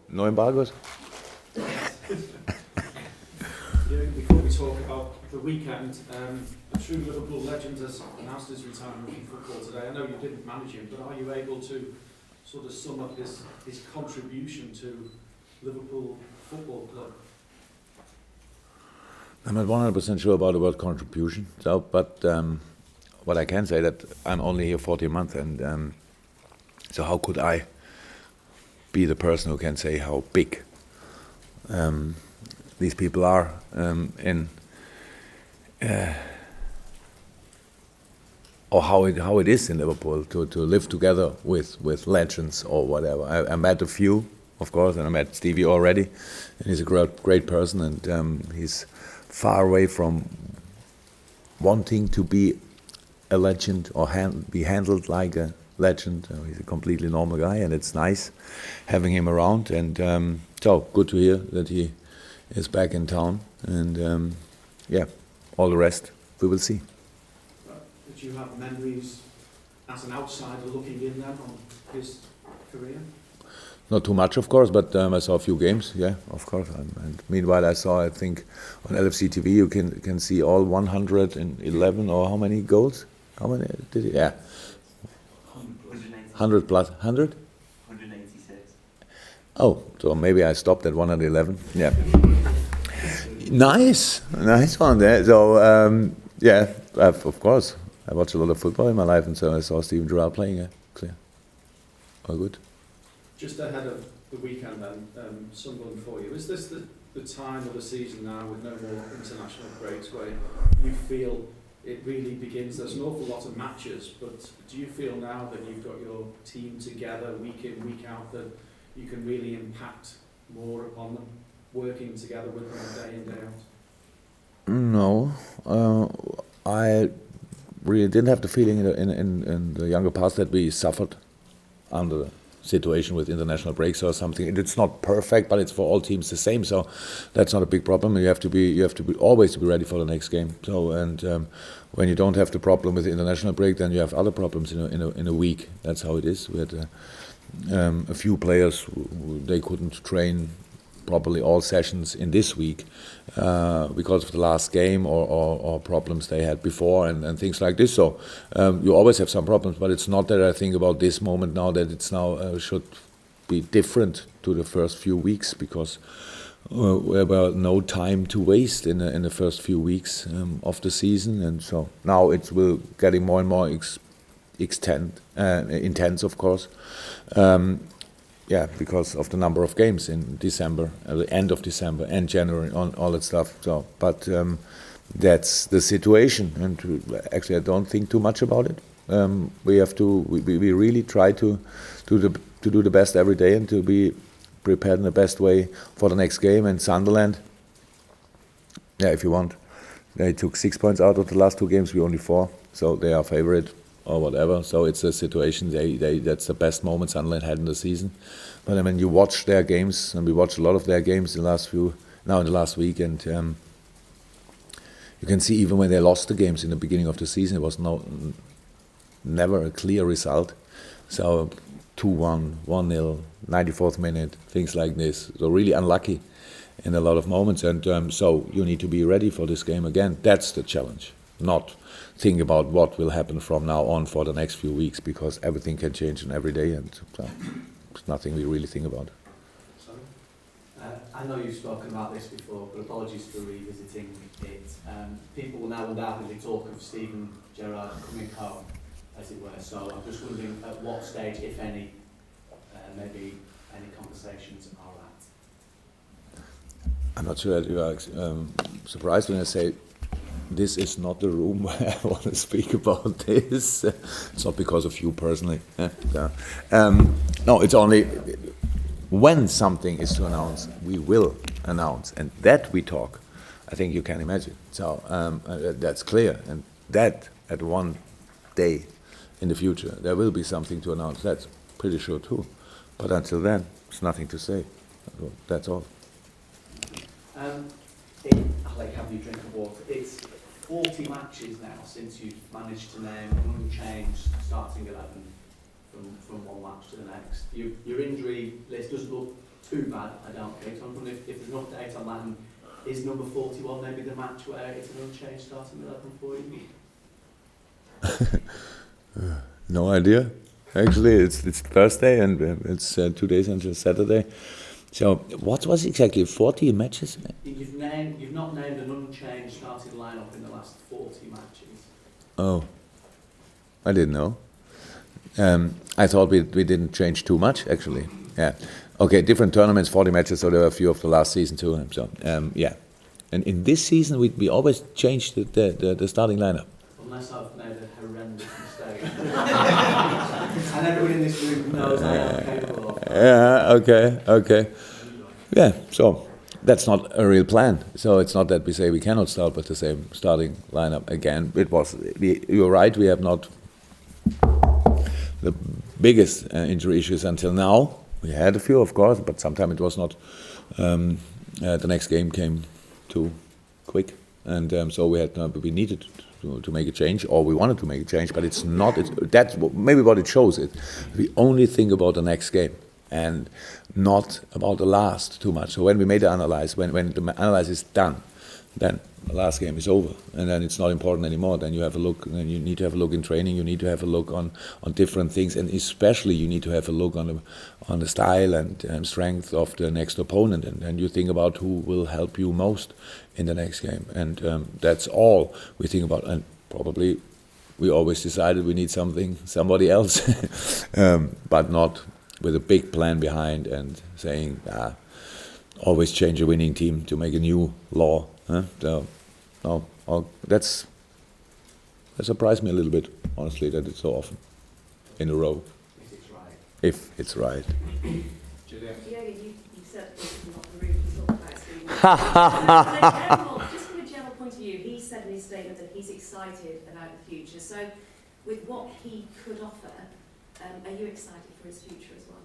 No embargoes? Before we talk about the weekend, a true Liverpool legend has announced his retirement from football today. I know you didn't manage him, but are you able to sort of sum up his contribution to Liverpool Football Club? I'm not 100% sure about the word contribution, but what I can say that I'm only here 40 months, and so how could I be the person who can say how big these people are or how it is in Liverpool to live together with legends or whatever. I met a few, of course, and I met Stevie already, and he's a great person, and he's far away from wanting to be a legend or be handled like a legend. He's a completely normal guy, and it's nice having him around, and so good to hear that he is back in town, and all the rest we will see. Did you have memories as an outsider looking in then on his career? Not too much, of course, but I saw a few games, yeah, of course. And meanwhile, I think, on LFC TV you can see all 111 or how many goals? How many did he? Yeah. 100 plus 100? 186. Oh, so maybe I stopped at 111. Yeah. Nice one there. So of course, I watched a lot of football in my life, and so I saw Steven Gerrard playing. Yeah, clear. All good. Just ahead of the weekend then, Sunderland for you, is this the time of the season now with no more international breaks where you feel it really begins? There's an awful lot of matches, but do you feel now that you've got your team together week in, week out, that you can really impact more upon them, working together with them day in, day out? No, I really didn't have the feeling in the younger past that we suffered under the situation with international breaks or something. It's not perfect, but it's for all teams the same, so that's not a big problem. You have to be always to be ready for the next game. So when you don't have the problem with the international break, then you have other problems in a week. That's how it is. We had a few players they couldn't train properly all sessions in this week because of the last game or problems they had before and things like this. So you always have some problems, but it's not that I think about this moment now that it's now should be different to the first few weeks, because we have no time to waste in the first few weeks of the season, and so now it will getting more and more intense, of course. Because of the number of games in December, the end of December and January, on all that stuff. So, but that's the situation, and actually I don't think too much about it. We really try to do the best every day and to be prepared in the best way for the next game. And Sunderland, if you want, they took 6 points out of the last two games. We only 4, so they are favourite or whatever. So it's a situation. That's the best moment Sunderland had in the season. But I mean, you watch their games, and we watched a lot of their games in the last week, and you can see even when they lost the games in the beginning of the season, it was never a clear result. So 2-1, 1-0, 94th minute, things like this. So really unlucky in a lot of moments, and so you need to be ready for this game again. That's the challenge. Not think about what will happen from now on for the next few weeks, because everything can change in every day, and so it's nothing we really think about. Sorry. I know you've spoken about this before, but apologies for revisiting it. People will now undoubtedly talk of Steven Gerrard coming home, as it were. So I'm just wondering at what stage, if any, maybe any conversations are at. I'm not sure that you are surprised when I say this is not the room where I want to speak about this. It's not because of you personally. No, it's only when something is to announce, we will announce, and that we talk. I think you can imagine. So that's clear, and that at one day in the future there will be something to announce. That's pretty sure too. But until then, there's nothing to say. That's all. I'll have you drink of water. It's 40 matches now since you've managed to name an unchanged starting 11 from one match to the next. Your injury list doesn't look too bad, I don't think. So I'm wondering if there's an update on that, and is number 41 maybe the match where it's an unchanged starting 11 for you? No idea. Actually, it's Thursday and it's 2 days until Saturday. So what was exactly 40 matches? You've not named an unchanged starting lineup in the last 40 matches. Oh, I didn't know. I thought we didn't change too much, actually. Yeah. Okay, different tournaments, 40 matches, so there were a few of the last season too. So, yeah. And in this season, we always changed the starting lineup. Unless I've made a horrendous mistake. And everyone in this room knows I am capable of that. Yeah, okay. Yeah, so that's not a real plan. So it's not that we say we cannot start with the same starting lineup again. You're right, we have not the biggest injury issues until now. We had a few, of course, but sometimes it was not. The next game came too quick, and so we needed to make a change, or we wanted to make a change, but it's not. That's maybe what it shows. We only think about the next game and not about the last too much. So when we made the analysis, when the analysis is done, then the last game is over, and then it's not important anymore. Then you have a look, and then you need to have a look in training. You need to have a look on different things, and especially you need to have a look on the style and strength of the next opponent, and you think about who will help you most in the next game, and that's all we think about. And probably we always decided we need somebody else, but not with a big plan behind and saying always change a winning team to make a new law. So, no, that surprised me a little bit, honestly, that it's so often in a row. If it's right. If it's right. Julia? Yeah, you said this is not the room to talk about. Just from a general point of view, he said in his statement that he's excited about the future. So, with what he could offer, are you excited for his future as well?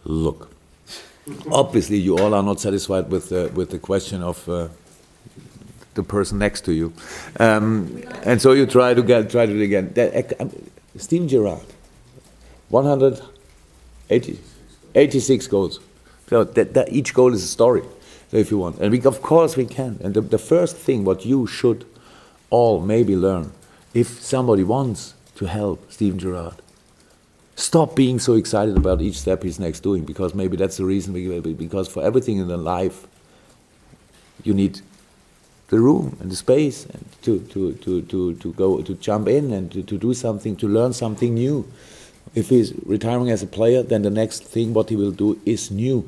Look, obviously you all are not satisfied with the question of the person next to you, and so you try to do it again. Steven Gerrard, 186 goals. So that each goal is a story. So if you want, and of course we can. And the first thing what you should all maybe learn, if somebody wants to help Steven Gerrard, stop being so excited about each step he's next doing, because maybe that's the reason. Because for everything in the life, you need the room and the space and to go to jump in and to do something, to learn something new. If he's retiring as a player, then the next thing what he will do is new.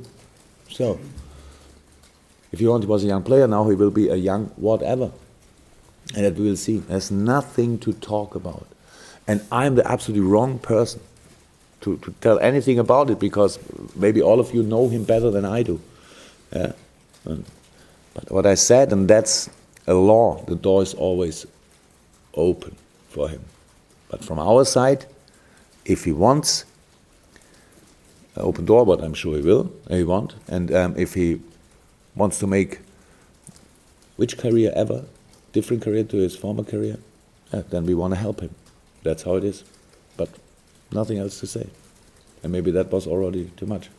So, if he was a young player, now he will be a young whatever, and that we will see. There's nothing to talk about, and I'm the absolutely wrong person to tell anything about it, because maybe all of you know him better than I do. Yeah. But what I said, and that's a law, the door is always open for him. But from our side, if he wants an open door, but I'm sure he will, and if he wants to make which career ever, different career to his former career, then we want to help him. That's how it is. But nothing else to say. And maybe that was already too much.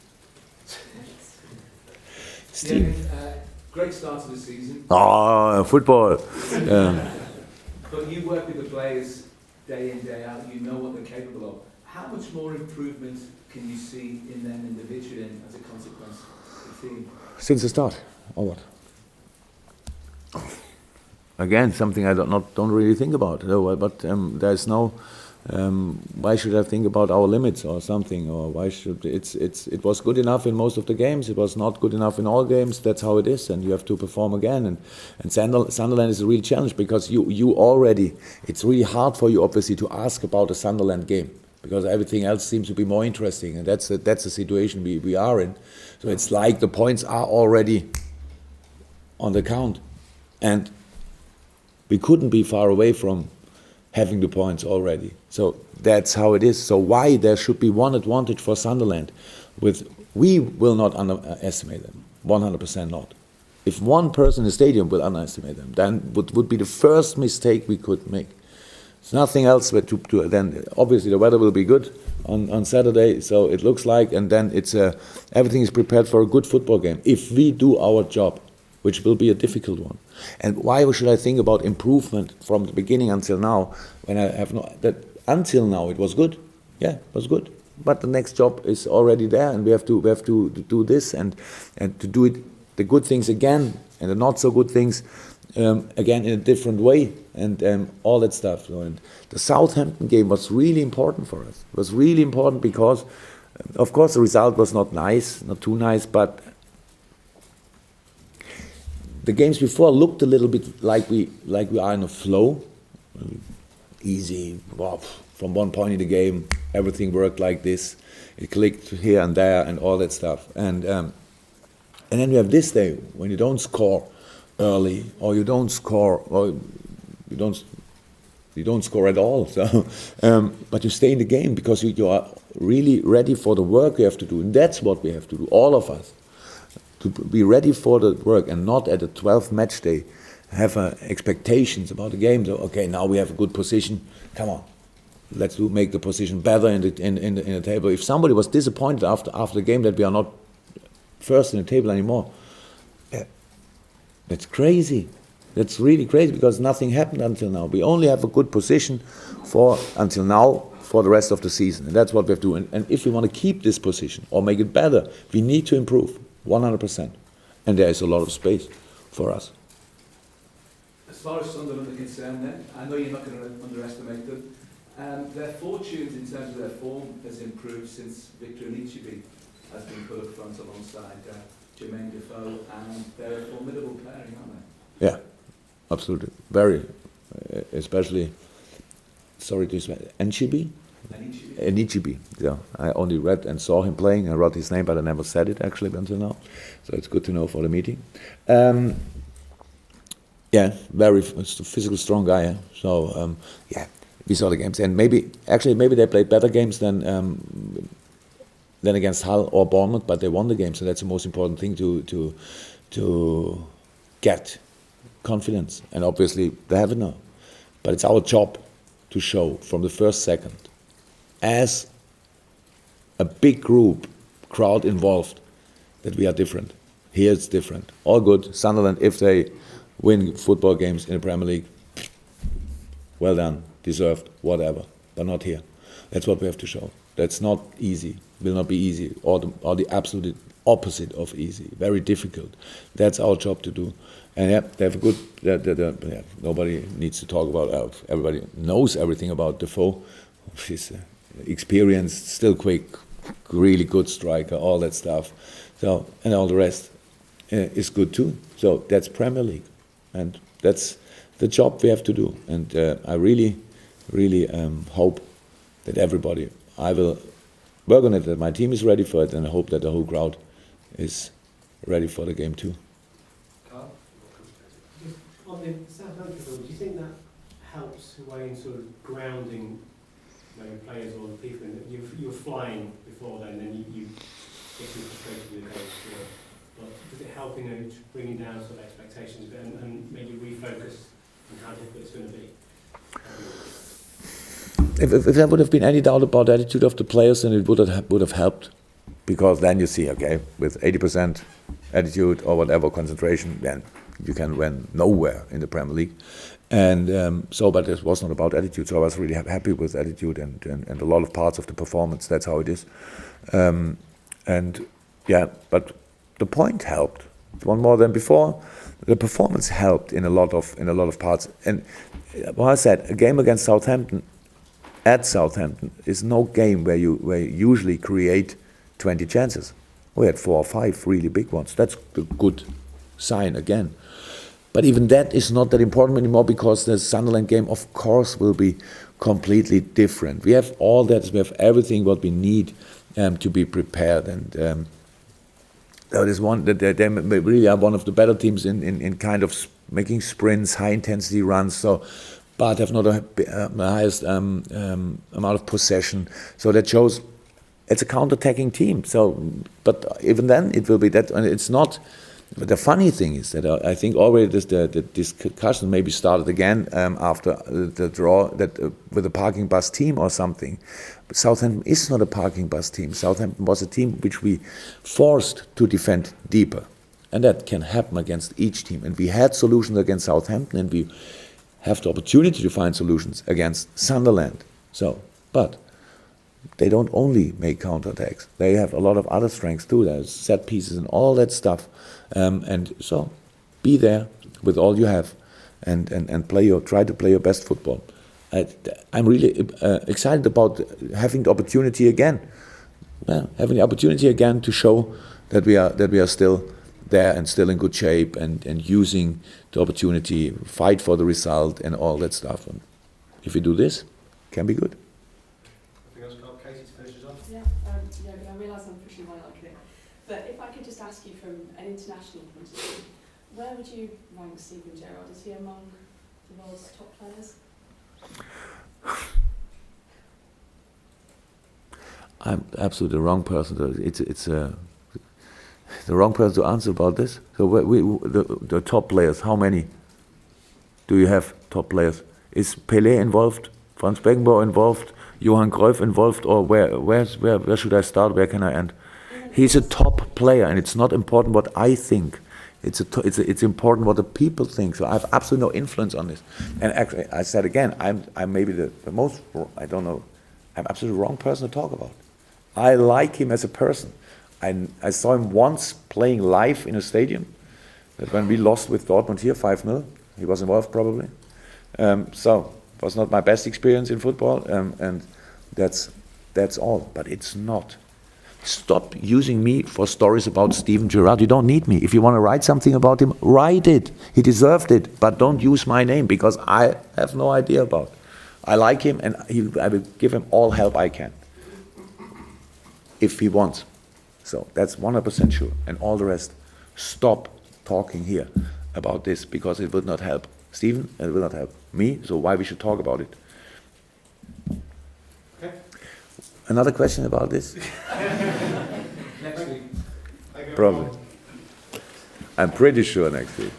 Steve. Yeah, great start to the season. Football. But you work with the players day in, day out. You know what they're capable of. How much more improvement can you see in them individually and as a consequence of the team? Since the start, or what? Again, something I don't really think about. No, but there's no. Why should I think about our limits or something? Or why should it was good enough in most of the games. It was not good enough in all games. That's how it is, and you have to perform again. And Sunderland is a real challenge, because you already. It's really hard for you, obviously, to ask about a Sunderland game, because everything else seems to be more interesting, and that's the situation we are in. So it's like the points are already on the count, and we couldn't be far away from having the points already. So that's how it is. So why there should be one advantage for Sunderland? We will not underestimate them, 100% not. If one person in the stadium will underestimate them, then would be the first mistake we could make. It's nothing else but to then obviously the weather will be good on Saturday, so it looks like, and then it's everything is prepared for a good football game if we do our job, which will be a difficult one. And why should I think about improvement from the beginning until now when I have that until now it was good, yeah, it was good, but the next job is already there, and we have to do this and to do it, the good things again and the not so good things again in a different way, and all that stuff. And the Southampton game was really important for us. It was really important because, of course, the result was not nice, not too nice, but the games before looked a little bit like we are in a flow, easy. Wow, from one point in the game, everything worked like this. It clicked here and there and all that stuff. And then we have this day when you don't score early, or you don't score, or you don't score at all. So, but you stay in the game because you are really ready for the work you have to do, and that's what we have to do, all of us, to be ready for the work and not at the 12th match day have expectations about the game. So, okay, now we have a good position. Come on, let's make the position better in the table. If somebody was disappointed after the game that we are not first in the table anymore, that's crazy. That's really crazy because nothing happened until now. We only have a good position until now for the rest of the season, and that's what we have to do. And if we want to keep this position or make it better, we need to improve 100%, and there is a lot of space for us. As far as Sunderland are concerned, then I know you're not going to underestimate them. Their fortunes in terms of their form has improved since Victor Anichebe has been put up front alongside Jermaine Defoe, and they're a formidable pairing, aren't they? Yeah, absolutely. Very, especially, sorry to say, Anichebe? Anichebe, yeah. I only read and saw him playing. I wrote his name, but I never said it actually until now. So it's good to know for the meeting. Yeah, very physical, strong guy. Yeah? So, yeah, we saw the games. And maybe they played better games than against Hull or Bournemouth, but they won the game, so that's the most important thing to get confidence. And obviously they have it now. But it's our job to show from the first second, as a big crowd involved, that we are different. Here it's different. All good. Sunderland, if they win football games in the Premier League, well done, deserved, whatever, but not here. That's what we have to show. That's not easy. Will not be easy, or the absolute opposite of easy. Very difficult. That's our job to do. And yeah, they have a good. Yeah, nobody needs to talk about. Everybody knows everything about Defoe. He's experienced, still quick, really good striker, all that stuff. So, and all the rest is good too. So that's Premier League, and that's the job we have to do. And I really hope that everybody. I will work on it, that my team is ready for it, and I hope that the whole crowd is ready for the game too. Carl? On the Southampton field, do you think that helps away in sort of grounding maybe players or people? You were flying before then you get too frustrated with the game. But does it help in bringing down sort of expectations a bit and maybe refocus on how difficult it's going to be? If there would have been any doubt about the attitude of the players, then it would have helped, because then you see, okay, with 80% attitude or whatever concentration, then you can win nowhere in the Premier League. And but it was not about attitude. So I was really happy with attitude and a lot of parts of the performance. That's how it is. And yeah, but the point helped. One more than before. The performance helped in a lot of parts. And what I said, a game against Southampton. At Southampton is no game where you usually create 20 chances. We had 4 or 5 really big ones. That's a good sign again. But even that is not that important anymore, because the Sunderland game, of course, will be completely different. We have all that. We have everything what we need to be prepared. And that is one that they really are one of the better teams in kind of making sprints, high intensity runs. So. But have not the highest amount of possession. So that shows it's a counter-attacking team. So, but even then, it will be that, and it's not But the funny thing is that I think already the discussion maybe started again after the draw that with a parking bus team or something. But Southampton is not a parking bus team. Southampton was a team which we forced to defend deeper. And that can happen against each team. And we had solutions against Southampton, and we have the opportunity to find solutions against Sunderland. But they don't only make counterattacks. They have a lot of other strengths too. There's set pieces and all that stuff. And so, be there with all you have, and try to play your best football. I'm really excited about having the opportunity again, to show that we are still there and still in good shape, and using the opportunity, fight for the result and all that stuff. And if we do this, it can be good. Katie, to finish us off. Yeah, but I realise I'm pushing my luck here. But if I could just ask you from an international point of view, where would you rank Steven Gerrard? Is he among the world's top players? I'm absolutely the wrong person. It's the wrong person to answer about this. So the top players, how many do you have top players? Is Pelé involved? Franz Beckenbauer involved? Johan Cruyff involved? Or where should I start? Where can I end? He's a top player, and it's not important what I think. It's important what the people think. So I have absolutely no influence on this. And actually, I said again, I'm maybe the most, I don't know, I'm absolutely the wrong person to talk about. I like him as a person. I saw him once playing live in a stadium. That when we lost with Dortmund here 5-0, he was involved probably. So it was not my best experience in football, and that's all. But it's not. Stop using me for stories about Steven Gerrard. You don't need me. If you want to write something about him, write it. He deserved it. But don't use my name, because I have no idea about it. I like him, and I will give him all help I can, if he wants. So that's 100% sure. And all the rest, stop talking here about this, because it will not help Steven, and it will not help me. So why we should talk about it? Okay. Another question about this? Next week. Probably. I'm pretty sure next week.